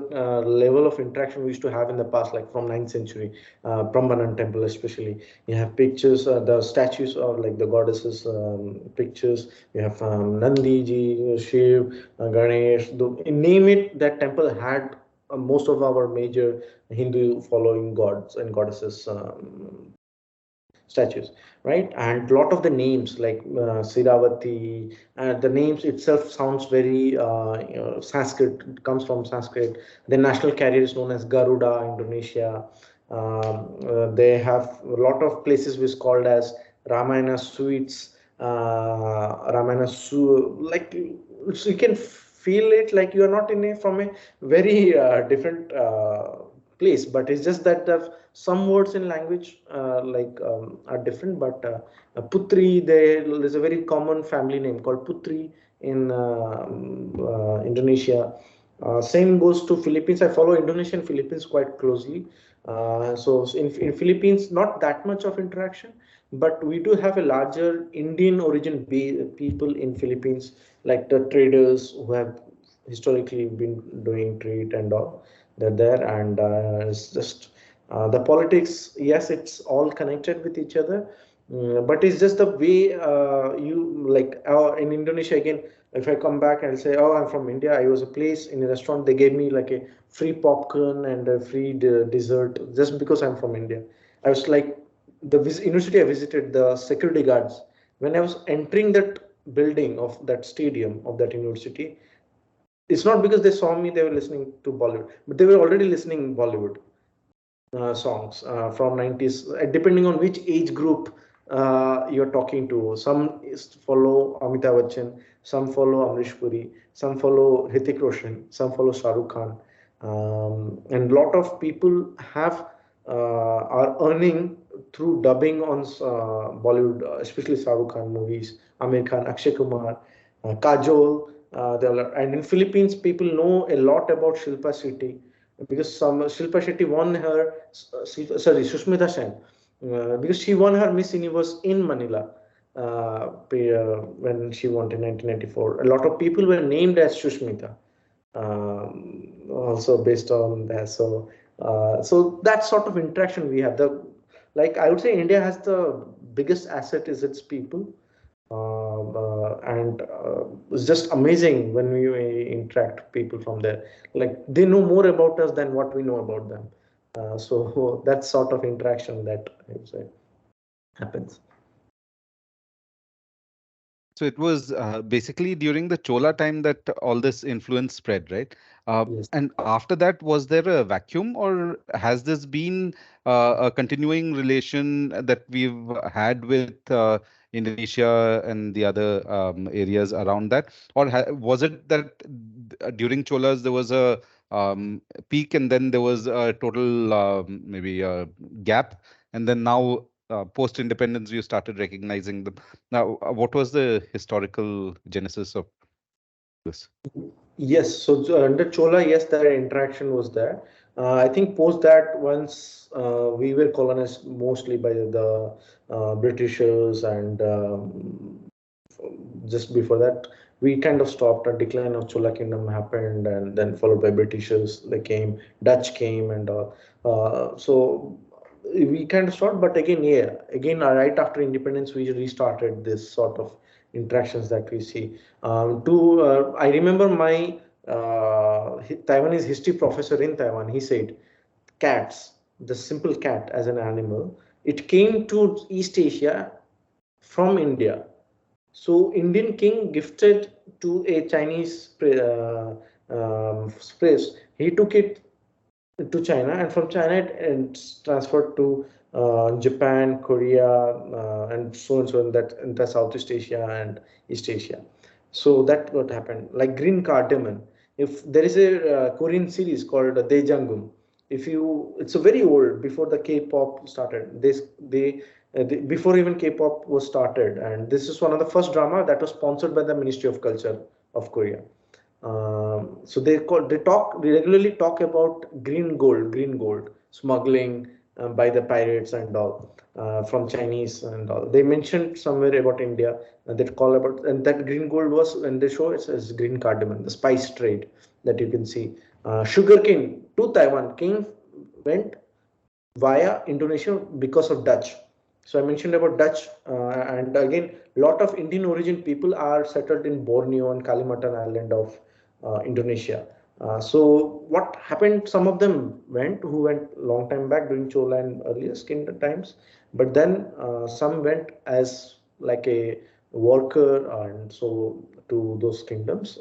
level of interaction we used to have in the past, like from 9th century, Prambanan temple especially. You have pictures, the statues of like the goddesses pictures. You have Nandi ji, Shiv, Ganesh, name it. That temple had most of our major Hindu following gods and goddesses statues, right? And a lot of the names like Siravati, the names itself sounds very Sanskrit, it comes from Sanskrit. The national carrier is known as Garuda, Indonesia. They have a lot of places which is called as Ramayana suites, like you can feel it like you are not in a from a very different place, but it's just that some words in language are different. But Putri, there is a very common family name called Putri in Indonesia. Same goes to Philippines. I follow Indonesia and Philippines quite closely. So in Philippines, not that much of interaction, but we do have a larger Indian origin people in Philippines, like the traders who have historically been doing trade and all. They're there, and it's just the politics. Yes, it's all connected with each other, but it's just the way you like in Indonesia again. If I come back and say, "Oh, I'm from India," I was a place in a restaurant. They gave me like a free popcorn and a free dessert just because I'm from India. I was like, the university I visited, the security guards. When I was entering that building of that stadium of that university, it's not because they saw me they were listening to Bollywood, but they were already listening Bollywood songs from 90s, depending on which age group you're talking to. Some follow Amitabh Bachchan, some follow Amrish Puri, some follow Hrithik Roshan, some follow Shah Rukh Khan. And a lot of people have are earning through dubbing on Bollywood, especially Shah Rukh Khan movies, Amir Khan, Akshay Kumar, Kajol. And in Philippines, people know a lot about Shilpa Shetty because some Shilpa Shetty won her, sorry, Sushmita Sen, because she won her Miss Universe in Manila when she won in 1994. A lot of people were named as Sushmita, also based on that. So that sort of interaction we have. The like I would say India has the biggest asset is its people, and it's just amazing when we interact people from there. Like they know more about us than what we know about them. So that sort of interaction that I would say happens. So it was basically during the Chola time that all this influence spread, right? Yes. And after that, was there a vacuum, or has this been a continuing relation that we've had with Indonesia and the other areas around that? Or was it that during Cholas there was a peak and then there was a total maybe gap, and then now post-independence you started recognizing them? Now, what was the historical genesis of this? Yes, so under Chola, yes, that interaction was there. I think post that, once we were colonized mostly by the Britishers, and just before that, we kind of stopped. A decline of Chola kingdom happened, and then followed by Britishers. They came, Dutch came, and so we kind of stopped. But again, yeah, again, right after independence, we restarted this sort of interactions that we see. I remember my Taiwanese history professor in Taiwan. He said, cats, the simple cat as an animal, it came to East Asia from India. So Indian king gifted to a Chinese priest. He took it to China, and from China it's transferred to Japan, Korea, and so and so in that into Southeast Asia and East Asia. So that what happened. Like green cardamom. If there is a Korean series called Daejangum, if you, it's a very old before the K-pop started. Before even K-pop was started, and this is one of the first drama that was sponsored by the Ministry of Culture of Korea. So they regularly talk about green gold smuggling by the pirates and all from Chinese and all. They mentioned somewhere about India, that call about, and that green gold was, when they show it as green cardamom, the spice trade that you can see. Sugarcane to Taiwan came went via Indonesia because of Dutch. So I mentioned about Dutch, and again, a lot of Indian origin people are settled in Borneo and Kalimantan island of Indonesia. So what happened? Some of them who went long time back during Chola and earlier kingdom times, but then some went as like a worker, and so to those kingdoms,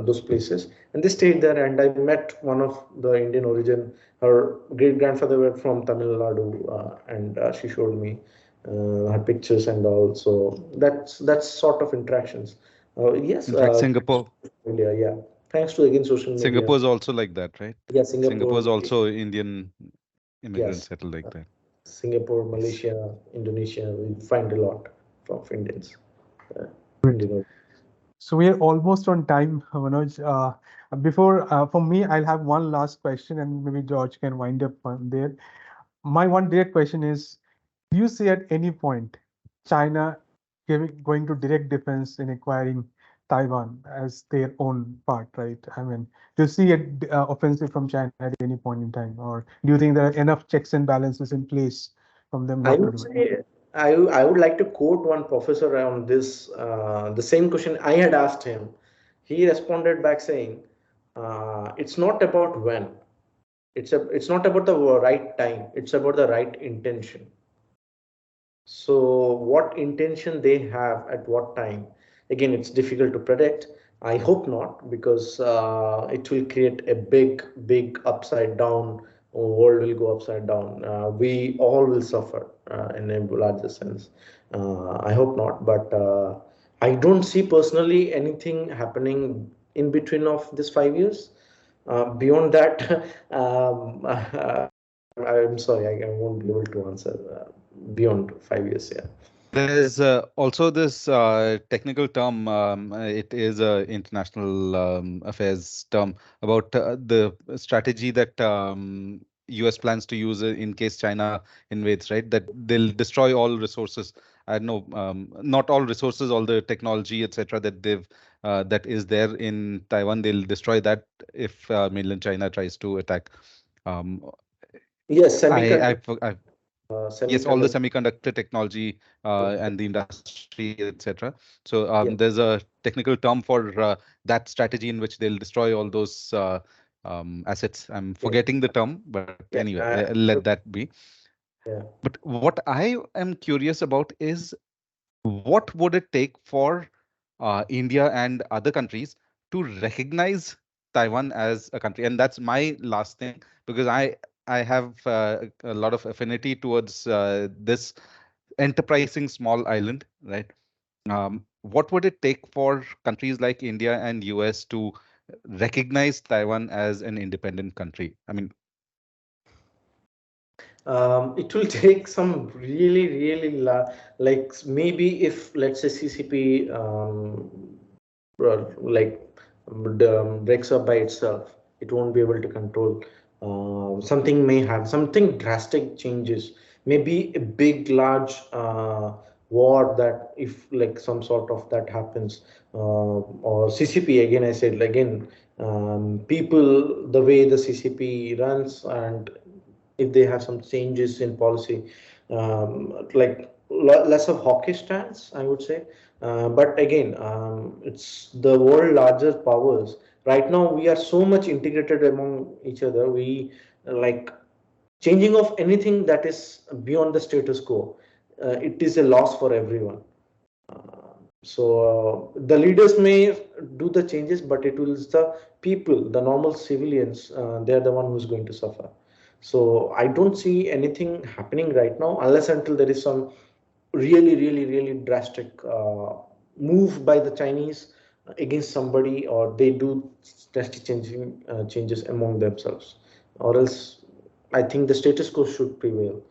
those places, and they stayed there. And I met one of the Indian origin. Her great grandfather were from Tamil Nadu, and she showed me her pictures and all. So that's sort of interactions. Yes, In fact, Singapore, India, yeah. Thanks to again social media. Singapore is also like that, right? Yeah, Singapore Singapore, is also Indian immigrants yes, settled like that. Singapore, Yes. Malaysia, Indonesia. We find a lot of Indians. Uh, Great. Indian. So we are almost on time, Manoj. For me, I'll have one last question, and maybe George can wind up on there. My one direct question is: do you see at any point China going to direct defense in acquiring Taiwan as their own part, right? I mean, do you see an offensive from China at any point in time, or do you think there are enough checks and balances in place from them I not to would do it? say I would like to quote one professor on this. The same question I had asked him. He responded back saying, "It's not about when. It's not about the right time. It's about the right intention." So, what intention they have at what time? Again, it's difficult to predict. I hope not, because it will create a big upside down. World will go upside down. We all will suffer in a larger sense. I hope not, but I don't see personally anything happening in between of this 5 years. Beyond that, I'm sorry, I won't be able to answer beyond 5 years. Yeah. There's also this technical term. It is a international affairs term about the strategy that U.S. plans to use in case China invades. Right, that they'll destroy all resources. I know not all resources, all the technology, etc. That is there in Taiwan. They'll destroy that if mainland China tries to attack. Um, Yes, I, semiconductor, I Yes, all the semiconductor. semiconductor technology and the industry, etc. So there's Yeah, a technical term for that strategy in which they'll destroy all those assets. I'm yeah, forgetting the term, but anyway, yeah, let that be. yeah. But what I am curious about is what would it take for India and other countries to recognize Taiwan as a country? And that's my last thing, because I have a lot of affinity towards this enterprising small island, right? What would it take for countries like India and US to recognize Taiwan as an independent country? I mean, It will take some like maybe if let's say CCP like breaks up by itself, it won't be able to control. Something may have something drastic changes. Maybe a big, large war that if like some sort of that happens, or CCP again. I said again, people the way the CCP runs and if they have some changes in policy, like less of hawkish stance, I would say. But again, it's the world larger powers. Right now, we are so much integrated among each other. We like changing of anything that is beyond the status quo. It is a loss for everyone. So the leaders may do the changes, but it will the people, the normal civilians, they're the one who's going to suffer. So I don't see anything happening right now unless until there is some really drastic move by the Chinese against somebody, or they do drastic changing changes among themselves, or else I think the status quo should prevail.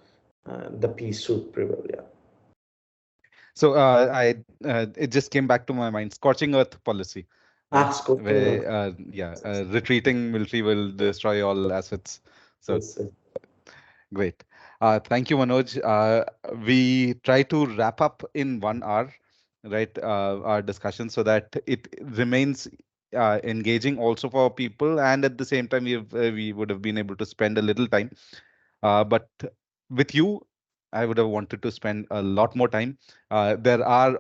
The peace should prevail. Yeah. so I it just came back to my mind, scorching earth policy, right? Ah, Scotland. Where yeah, retreating military will destroy all assets. So Yes, yes. great. Thank you, Manoj. We try to wrap up in 1 hour, right? Our discussion so that it remains engaging also for people, and at the same time, we would have been able to spend a little time. But with you, I would have wanted to spend a lot more time. There are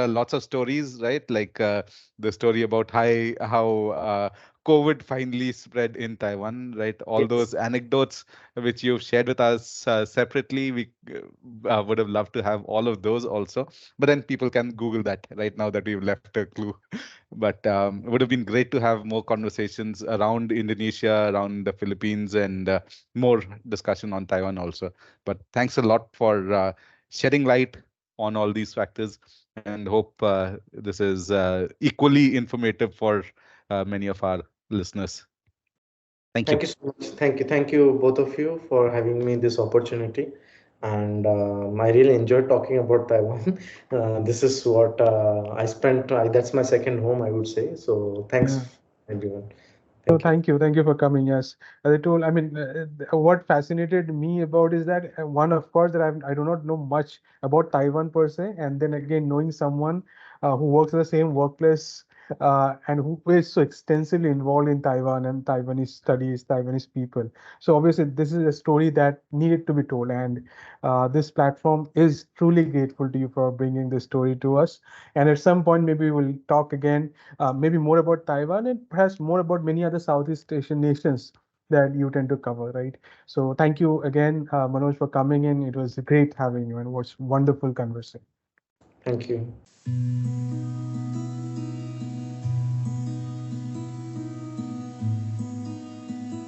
lots of stories, right? Like the story about how COVID finally spread in Taiwan, right? All Yes. those anecdotes which you've shared with us separately, we would have loved to have all of those also. But then people can Google that right now that we've left a clue. But it would have been great to have more conversations around Indonesia, around the Philippines, and more discussion on Taiwan also. But thanks a lot for shedding light on all these factors, and hope this is equally informative for many of our listeners. Thank you. Thank you so much. Thank you, both of you, for having me this opportunity. And I really enjoyed talking about Taiwan. This is what I spent. That's my second home, I would say. So Yeah. thanks. everyone. So Thank you. thank you for coming. Yes, as I told, I mean, what fascinated me about is that one, of course, that I do not know much about Taiwan per se, and then again knowing someone who works in the same workplace and who is so extensively involved in Taiwan and Taiwanese studies, Taiwanese people. So obviously, this is a story that needed to be told, and this platform is truly grateful to you for bringing this story to us. And at some point, maybe we'll talk again maybe more about Taiwan and perhaps more about many other Southeast Asian nations that you tend to cover, right? So thank you again, Manoj, for coming in. It was great having you and it was wonderful conversation. Thank you.